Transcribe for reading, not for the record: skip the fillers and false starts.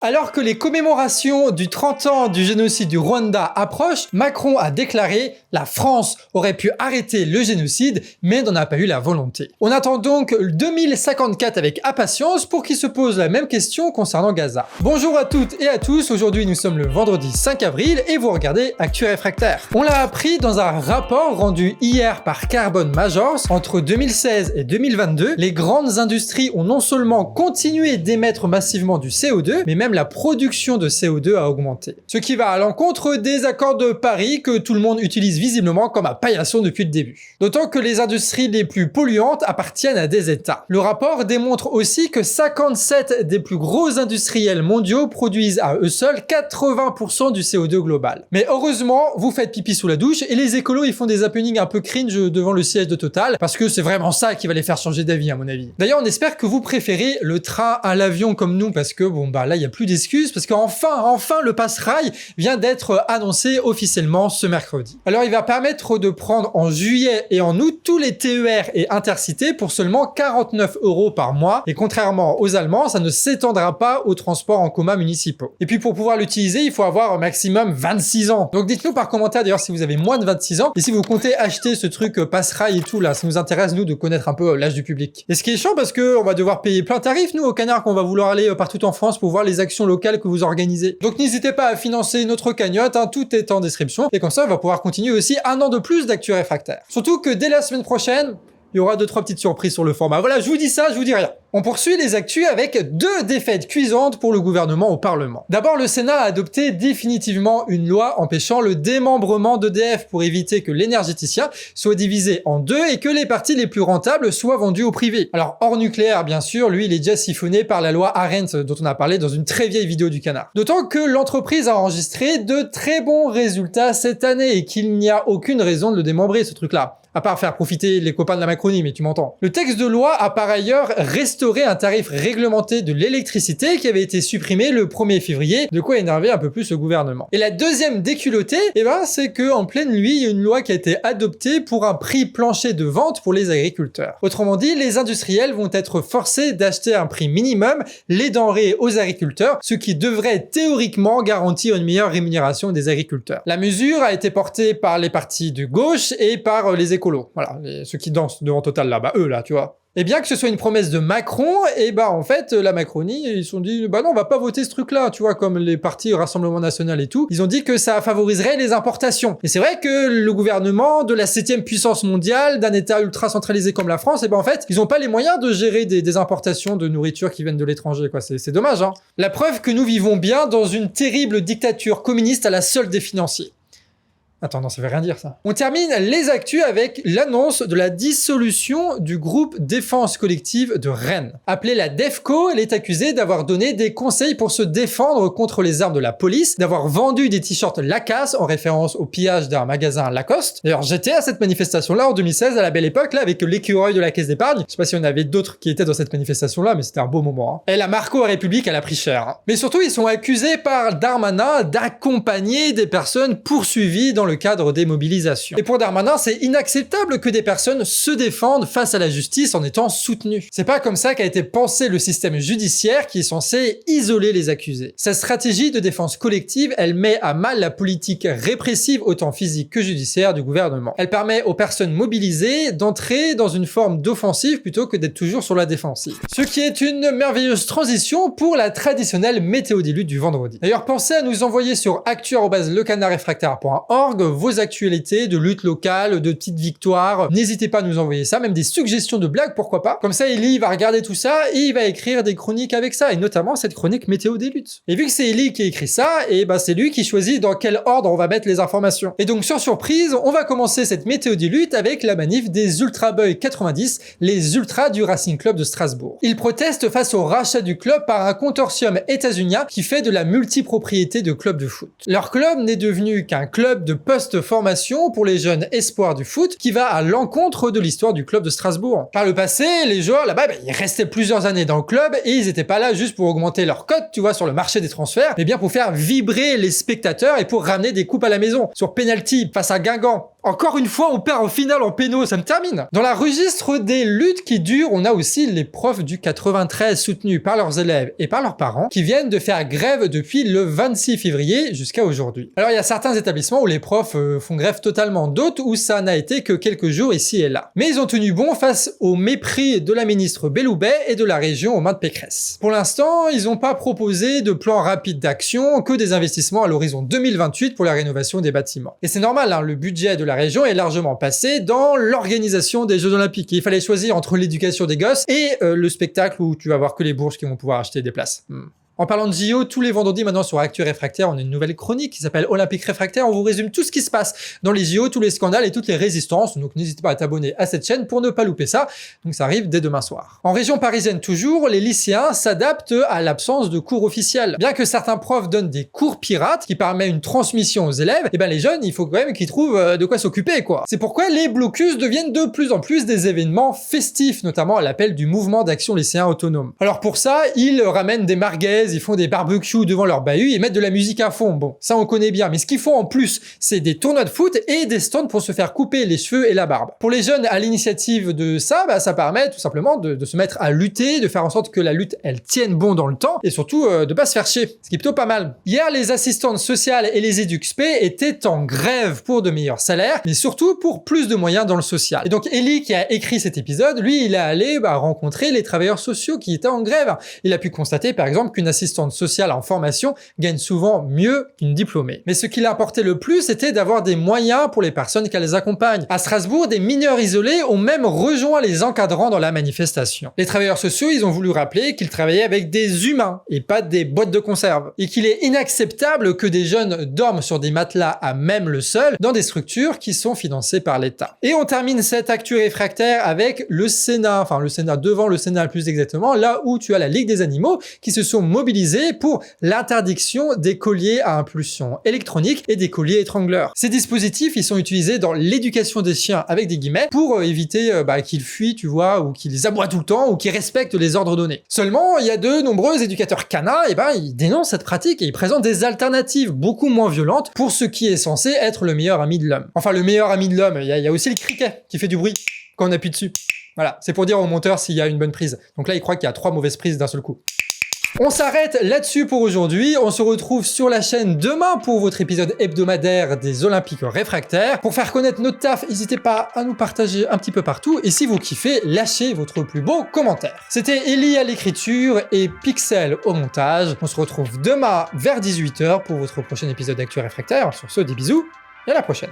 Alors que les commémorations du 30 ans du génocide du Rwanda approchent, Macron a déclaré « La France aurait pu arrêter le génocide, mais n'en a pas eu la volonté ». On attend donc 2054 avec impatience pour qu'il se pose la même question concernant Gaza. Bonjour à toutes et à tous, aujourd'hui nous sommes le vendredi 5 avril et vous regardez Actu Réfractaire. On l'a appris dans un rapport rendu hier par Carbon Majors, entre 2016 et 2022, les grandes industries ont non seulement continué d'émettre massivement du CO2, mais même la production de CO2 a augmenté. Ce qui va à l'encontre des accords de Paris que tout le monde utilise visiblement comme un paillasson depuis le début. D'autant que les industries les plus polluantes appartiennent à des États. Le rapport démontre aussi que 57 des plus gros industriels mondiaux produisent à eux seuls 80% du CO2 global. Mais heureusement, vous faites pipi sous la douche et les écolos ils font des happenings un peu cringe devant le siège de Total parce que c'est vraiment ça qui va les faire changer d'avis à mon avis. D'ailleurs, on espère que vous préférez le train à l'avion comme nous parce que bon bah là il y a plus d'excuses parce qu'enfin le pass-rail vient d'être annoncé officiellement ce mercredi. Alors il va permettre de prendre en juillet et en août tous les TER et intercités pour seulement 49 € par mois et contrairement aux Allemands, ça ne s'étendra pas aux transports en commun municipaux. Et puis pour pouvoir l'utiliser, il faut avoir au maximum 26 ans. Donc dites-nous par commentaire d'ailleurs si vous avez moins de 26 ans et si vous comptez acheter ce truc pass-rail et tout là, ça nous intéresse nous de connaître un peu l'âge du public. Et ce qui est chiant parce que on va devoir payer plein tarif nous au Canard qu'on va vouloir aller partout en France pour voir les actions locales que vous organisez. Donc n'hésitez pas à financer notre cagnotte, hein, tout est en description. Et comme ça, on va pouvoir continuer aussi un an de plus d'Actu Réfractaire. Surtout que dès la semaine prochaine, il y aura 2-3 petites surprises sur le format. Voilà, je vous dis ça, je vous dis rien. On poursuit les actus avec 2 défaites cuisantes pour le gouvernement au Parlement. D'abord, le Sénat a adopté définitivement une loi empêchant le démembrement d'EDF pour éviter que l'énergéticien soit divisé en 2 et que les parties les plus rentables soient vendues au privé. Alors, hors nucléaire, bien sûr, lui, il est déjà siphonné par la loi Arendt dont on a parlé dans une très vieille vidéo du Canard. D'autant que l'entreprise a enregistré de très bons résultats cette année et qu'il n'y a aucune raison de le démembrer, ce truc-là. À part faire profiter les copains de la Macronie, mais tu m'entends. Le texte de loi a par ailleurs restauré un tarif réglementé de l'électricité qui avait été supprimé le 1er février, de quoi énerver un peu plus le gouvernement. Et la deuxième déculottée, c'est que en pleine nuit, il y a une loi qui a été adoptée pour un prix plancher de vente pour les agriculteurs. Autrement dit, les industriels vont être forcés d'acheter à un prix minimum les denrées aux agriculteurs, ce qui devrait théoriquement garantir une meilleure rémunération des agriculteurs. La mesure a été portée par les partis de gauche et par les écolos. Voilà, ceux qui dansent devant Total là, eux là, tu vois. Et bien que ce soit une promesse de Macron, en fait, la Macronie, ils se sont dit, non, on va pas voter ce truc-là, tu vois, comme les partis Rassemblement National et tout. Ils ont dit que ça favoriserait les importations. Et c'est vrai que le gouvernement de la 7e puissance mondiale, d'un État ultra centralisé comme la France, en fait, ils ont pas les moyens de gérer des importations de nourriture qui viennent de l'étranger, quoi. C'est dommage, hein. La preuve que nous vivons bien dans une terrible dictature communiste à la solde des financiers. Attends, non, ça veut rien dire, ça. On termine les actus avec l'annonce de la dissolution du groupe Défense Collective de Rennes. Appelée la DEFCO, elle est accusée d'avoir donné des conseils pour se défendre contre les armes de la police, d'avoir vendu des t-shirts Lacasse en référence au pillage d'un magasin Lacoste. D'ailleurs, j'étais à cette manifestation-là en 2016, à la belle époque, là, avec l'écureuil de la Caisse d'épargne. Je sais pas si on avait d'autres qui étaient dans cette manifestation-là, mais c'était un beau moment, hein. Et la Marco République, elle a pris cher, hein. Mais surtout, ils sont accusés par Darmanin d'accompagner des personnes poursuivies dans le cadre des mobilisations. Et pour Darmanin, c'est inacceptable que des personnes se défendent face à la justice en étant soutenues. C'est pas comme ça qu'a été pensé le système judiciaire qui est censé isoler les accusés. Cette stratégie de défense collective, elle met à mal la politique répressive autant physique que judiciaire du gouvernement. Elle permet aux personnes mobilisées d'entrer dans une forme d'offensive plutôt que d'être toujours sur la défensive. Ce qui est une merveilleuse transition pour la traditionnelle météo des luttes du vendredi. D'ailleurs, pensez à nous envoyer sur actu@lecanardréfractaire.org vos actualités de lutte locale, de petites victoires. N'hésitez pas à nous envoyer ça, même des suggestions de blagues, pourquoi pas. Comme ça, Eli va regarder tout ça et il va écrire des chroniques avec ça, et notamment cette chronique météo des luttes. Et vu que c'est Eli qui écrit ça, c'est lui qui choisit dans quel ordre on va mettre les informations. Et donc, sans surprise, on va commencer cette météo des luttes avec la manif des Ultra Boys 90, les Ultras du Racing Club de Strasbourg. Ils protestent face au rachat du club par un consortium états-unien qui fait de la multipropriété de clubs de foot. Leur club n'est devenu qu'un club de post-formation pour les jeunes espoirs du foot qui va à l'encontre de l'histoire du club de Strasbourg. Par le passé, les joueurs là-bas, ils restaient plusieurs années dans le club et ils étaient pas là juste pour augmenter leur cote, tu vois, sur le marché des transferts, mais bien pour faire vibrer les spectateurs et pour ramener des coupes à la maison. Sur penalty face à Guingamp, Encore une fois, on perd en finale en péno, ça me termine. Dans la registre des luttes qui durent, on a aussi les profs du 93 soutenus par leurs élèves et par leurs parents qui viennent de faire grève depuis le 26 février jusqu'à aujourd'hui. Alors il y a certains établissements où les profs font grève totalement, d'autres où ça n'a été que quelques jours ici et là. Mais ils ont tenu bon face au mépris de la ministre Belloubet et de la région aux mains de Pécresse. Pour l'instant, ils n'ont pas proposé de plan rapide d'action, que des investissements à l'horizon 2028 pour la rénovation des bâtiments. Et c'est normal, hein, le budget de la région est largement passé dans l'organisation des Jeux Olympiques. Et il fallait choisir entre l'éducation des gosses et le spectacle où tu vas voir que les bourges qui vont pouvoir acheter des places. En parlant de JO, tous les vendredis maintenant sur Actu Réfractaire, on a une nouvelle chronique qui s'appelle Olympique Réfractaire. On vous résume tout ce qui se passe dans les JO, tous les scandales et toutes les résistances. Donc n'hésitez pas à t'abonner à cette chaîne pour ne pas louper ça. Donc ça arrive dès demain soir. En région parisienne toujours, les lycéens s'adaptent à l'absence de cours officiels. Bien que certains profs donnent des cours pirates qui permettent une transmission aux élèves, et ben les jeunes, il faut quand même qu'ils trouvent de quoi s'occuper, quoi. C'est pourquoi les blocus deviennent de plus en plus des événements festifs, notamment à l'appel du mouvement d'action lycéen autonome. Alors pour ça, ils ramènent des merguez, ils font des barbecues devant leur bahut et mettent de la musique à fond. Bon, ça on connaît bien, mais ce qu'ils font en plus, c'est des tournois de foot et des stands pour se faire couper les cheveux et la barbe. Pour les jeunes à l'initiative de ça, bah, ça permet tout simplement de se mettre à lutter, de faire en sorte que la lutte, elle tienne bon dans le temps et surtout de pas se faire chier, ce qui est plutôt pas mal. Hier, les assistantes sociales et les EduxP étaient en grève pour de meilleurs salaires, mais surtout pour plus de moyens dans le social. Et donc Eli, qui a écrit cet épisode, lui, il est allé rencontrer les travailleurs sociaux qui étaient en grève. Il a pu constater par exemple qu'une assistante sociale en formation gagne souvent mieux qu'une diplômée. Mais ce qui l'importait le plus, c'était d'avoir des moyens pour les personnes qu'elles accompagnent. À Strasbourg, des mineurs isolés ont même rejoint les encadrants dans la manifestation. Les travailleurs sociaux, ils ont voulu rappeler qu'ils travaillaient avec des humains et pas des boîtes de conserve. Et qu'il est inacceptable que des jeunes dorment sur des matelas à même le sol dans des structures qui sont financées par l'État. Et on termine cette Actu Réfractaire avec le Sénat, enfin le Sénat devant le Sénat plus exactement, là où tu as la Ligue des animaux qui se sont mobilisés pour l'interdiction des colliers à impulsion électronique et des colliers étrangleurs. Ces dispositifs, ils sont utilisés dans l'éducation des chiens avec des guillemets pour éviter qu'ils fuient, tu vois, ou qu'ils aboient tout le temps ou qu'ils respectent les ordres donnés. Seulement, il y a de nombreux éducateurs canins, ils dénoncent cette pratique et ils présentent des alternatives beaucoup moins violentes pour ce qui est censé être le meilleur ami de l'homme. Enfin, le meilleur ami de l'homme, il y a aussi le criquet qui fait du bruit quand on appuie dessus. Voilà, c'est pour dire au monteur s'il y a une bonne prise. Donc là, il croit qu'il y a 3 mauvaises prises d'un seul coup. On s'arrête là-dessus pour aujourd'hui. On se retrouve sur la chaîne demain pour votre épisode hebdomadaire des Olympiques Réfractaires. Pour faire connaître notre taf, n'hésitez pas à nous partager un petit peu partout. Et si vous kiffez, lâchez votre plus beau commentaire. C'était Eli à l'écriture et Pixel au montage. On se retrouve demain vers 18 h pour votre prochain épisode d'Actu Réfractaire. Sur ce, des bisous et à la prochaine.